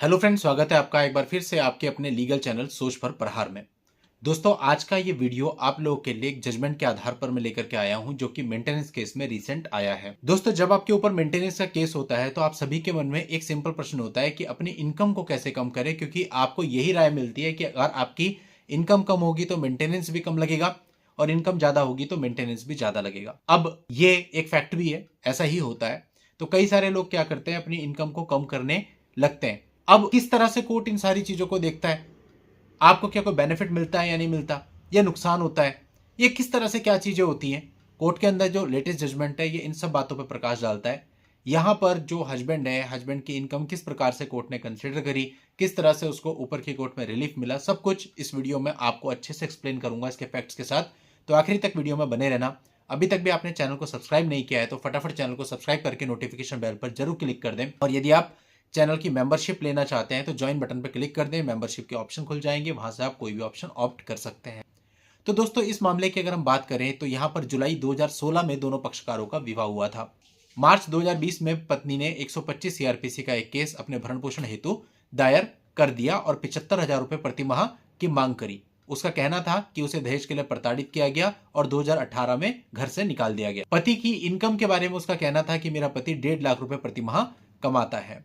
Hello friends, स्वागत है आपका एक बार फिर से आपके अपने लीगल चैनल सोच पर प्रहार में। दोस्तों, आज का ये वीडियो आप लोगों के लिए एक जजमेंट के आधार पर मैं लेकर के आया हूं जो कि मेंटेनेंस केस में रिसेंट आया है। दोस्तों, जब आपके ऊपर मेंटेनेंस का केस होता है तो आप सभी के मन में एक सिंपल प्रश्न होता है कि अपनी इनकम को कैसे कम करें, क्योंकि आपको यही राय मिलती है कि अगर आपकी इनकम कम होगी तो मेंटेनेंस भी कम लगेगा और इनकम ज्यादा होगी तो मेंटेनेंस भी ज्यादा लगेगा। अब ये एक फैक्ट भी है, ऐसा ही होता है। तो कई सारे लोग क्या करते हैं, अपनी इनकम को कम करने लगते हैं। अब किस तरह से कोर्ट इन सारी चीजों को देखता है, आपको क्या कोई बेनिफिट मिलता है या नहीं मिलता, या नुकसान होता है, ये किस तरह से क्या चीजें होती हैं, कोर्ट के अंदर जो लेटेस्ट जजमेंट है ये इन सब बातों पर प्रकाश डालता है। यहां पर जो हस्बैंड है, हस्बैंड की इनकम किस प्रकार से कोर्ट ने कंसिडर करी, किस तरह से उसको ऊपर की कोर्ट में रिलीफ मिला, सब कुछ इस वीडियो में आपको अच्छे से एक्सप्लेन करूंगा इसके फैक्ट्स के साथ। तो आखिरी तक वीडियो में बने रहना। अभी तक भी आपने चैनल को सब्सक्राइब नहीं किया है तो फटाफट चैनल को सब्सक्राइब करके नोटिफिकेशन बेल पर जरूर क्लिक कर दें, और यदि आप चैनल की मेंबरशिप लेना चाहते हैं तो ज्वाइन बटन पर क्लिक कर दें। मेंबरशिप के ऑप्शन खुल जाएंगे, वहां से आप कोई भी ऑप्शन ऑप्ट कर सकते हैं। तो दोस्तों, इस मामले की अगर हम बात करें तो यहां पर जुलाई 2016 में दोनों पक्षकारों का विवाह हुआ था। मार्च 2020 में पत्नी ने 125 सीआरपीसी का एक केस अपने भरण पोषण हेतु दायर कर दिया और 75,000 रुपए प्रति माह की मांग करी। उसका कहना था कि उसे दहेज के लिए प्रताड़ित किया गया और 2018 में घर से निकाल दिया गया। पति की इनकम के बारे में उसका कहना था कि मेरा पति 1.5 लाख रुपए प्रति माह कमाता है।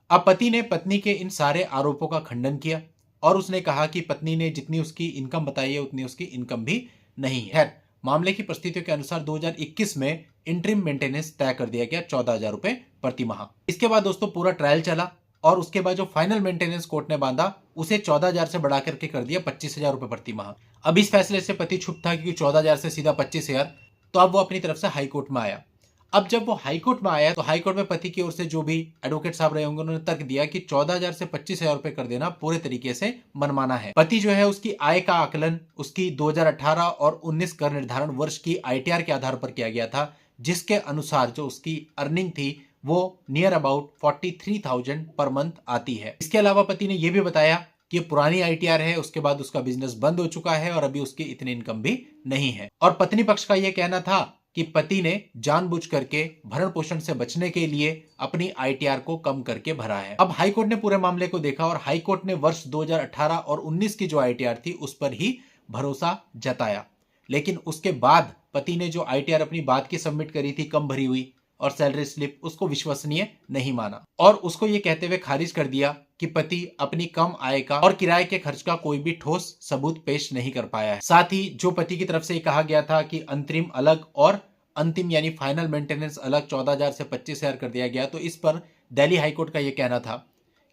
अब पति ने पत्नी के इन सारे आरोपों का खंडन किया और उसने कहा कि पत्नी ने जितनी उसकी इनकम बताई है उतनी उसकी इनकम भी नहीं है। मामले की परिस्थितियों के अनुसार 2021 में इंटरिम मेंटेनेंस तय कर दिया गया 14,000 रुपए प्रति माह। इसके बाद दोस्तों पूरा ट्रायल चला और उसके बाद जो फाइनल मेंटेनेंस कोर्ट ने बांधा उसे 14,000 से बढ़ा करके कर दिया 25,000 रुपए प्रति माह। अब इस फैसले से पति चुप था, क्योंकि 14,000 से सीधा 25,000, तो अब वो अपनी तरफ से हाईकोर्ट में आया। अब जब वो हाईकोर्ट में आया तो हाईकोर्ट में पति की ओर से जो भी एडवोकेट साहब रहे होंगे उन्होंने तर्क दिया कि 14,000 से 25,000 रुपए कर देना पूरे तरीके से मनमाना है। पति जो है उसकी आय का आकलन उसकी 2018 और 19 कर निर्धारण वर्ष की आईटीआर के आधार पर किया गया था, जिसके अनुसार जो उसकी अर्निंग थी वो नियर अबाउट 43,000 पर मंथ आती है। इसके अलावा पति ने यह भी बताया कि पुरानी आईटीआर है, उसके बाद उसका बिजनेस बंद हो चुका है और अभी उसकी इतनी इनकम भी नहीं है। और पत्नी पक्ष का यह कहना था कि पति ने जानबूझ करके भरण पोषण से बचने के लिए अपनी आईटीआर को कम करके भरा है। अब हाईकोर्ट ने पूरे मामले को देखा और हाईकोर्ट ने वर्ष 2018 और 19 की जो आईटीआर थी उस पर ही भरोसा जताया। लेकिन उसके बाद पति ने जो आईटीआर अपनी बात की सबमिट करी थी कम भरी हुई और सैलरी स्लिप, उसको विश्वसनीय नहीं माना और उसको ये कहते हुए खारिज कर दिया कि पति अपनी कम आय का और किराए के खर्च का कोई भी ठोस सबूत पेश नहीं कर पाया है। साथ ही जो पति की तरफ से कहा गया था कि अंतरिम अलग और अंतिम यानी फाइनल मेंटेनेंस अलग 14,000 से 25,000 कर दिया गया, तो इस पर दिल्ली हाईकोर्ट का यह कहना था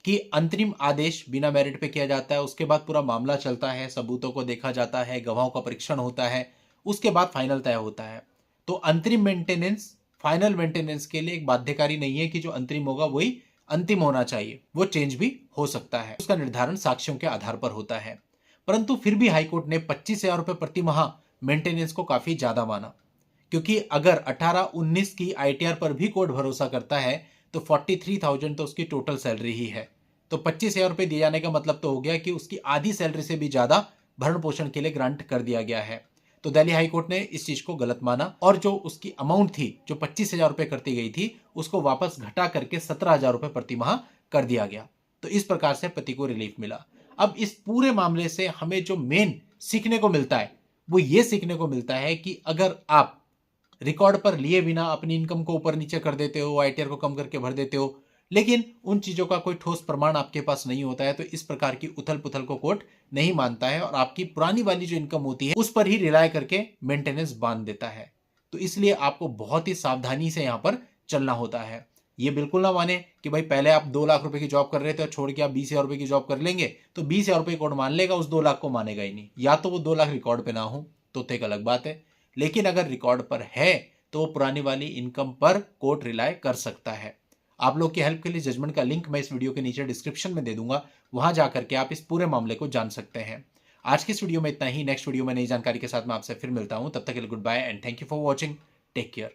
कि अंतरिम आदेश बिना मेरिट पे किया जाता है, उसके बाद पूरा मामला चलता है, सबूतों को देखा जाता है, गवाहों का परीक्षण होता है, उसके बाद फाइनल तय होता है। तो अंतरिम मेंटेनेंस फाइनल मेंटेनेंस के लिए एक बाध्यकारी नहीं है कि जो अंतरिम होगा वही अंतिम होना चाहिए, वो चेंज भी हो सकता है। उसका निर्धारण साक्ष्यों के आधार पर होता है। परंतु फिर भी हाईकोर्ट ने 25,000 रुपए प्रति माह मेंटेनेंस को काफी ज्यादा माना, क्योंकि अगर 18-19 की आईटीआर पर भी कोर्ट भरोसा करता है तो 43,000 तो उसकी टोटल सैलरी ही है। तो 25,000 रुपए दिए जाने का मतलब तो हो गया कि उसकी आधी सैलरी से भी ज्यादा भरण पोषण के लिए ग्रांट कर दिया गया है। तो दिल्ली हाईकोर्ट ने इस चीज को गलत माना और जो उसकी अमाउंट थी जो 25,000 रुपए करती गई थी उसको वापस घटा करके 17,000 रुपए प्रति माह कर दिया गया। तो इस प्रकार से पति को रिलीफ मिला। अब इस पूरे मामले से हमें जो मेन सीखने को मिलता है वो ये सीखने को मिलता है कि अगर आप रिकॉर्ड पर लिए बिना अपनी इनकम को ऊपर नीचे कर देते हो, आईटीआर को कम करके भर देते हो, लेकिन उन चीजों का कोई ठोस प्रमाण आपके पास नहीं होता है, तो इस प्रकार की उथल पुथल को कोर्ट नहीं मानता है और आपकी पुरानी वाली जो इनकम होती है उस पर ही रिलाय करके मेंटेनेंस बांध देता है। तो इसलिए आपको बहुत ही सावधानी से यहां पर चलना होता है। ये बिल्कुल ना माने कि भाई पहले आप 2 लाख रुपए की जॉब कर रहे थे और छोड़ के आप 20,000 रुपए की जॉब कर लेंगे तो 20,000 रुपए कोर्ट मान लेगा, उस 2 लाख को मानेगा ही नहीं। या तो वो 2 लाख रिकॉर्ड पे ना हो तो एक अलग बात है, लेकिन अगर रिकॉर्ड पर है तो पुरानी वाली इनकम पर कोर्ट रिलाय कर सकता है। आप लोग की हेल्प के लिए जजमेंट का लिंक मैं इस वीडियो के नीचे डिस्क्रिप्शन में दे दूंगा, वहां जाकर के आप इस पूरे मामले को जान सकते हैं। आज की इस वीडियो में इतना ही। नेक्स्ट वीडियो में नई जानकारी के साथ मैं आपसे फिर मिलता हूं, तब तक के लिए goodbye and thank you for watching. Take care.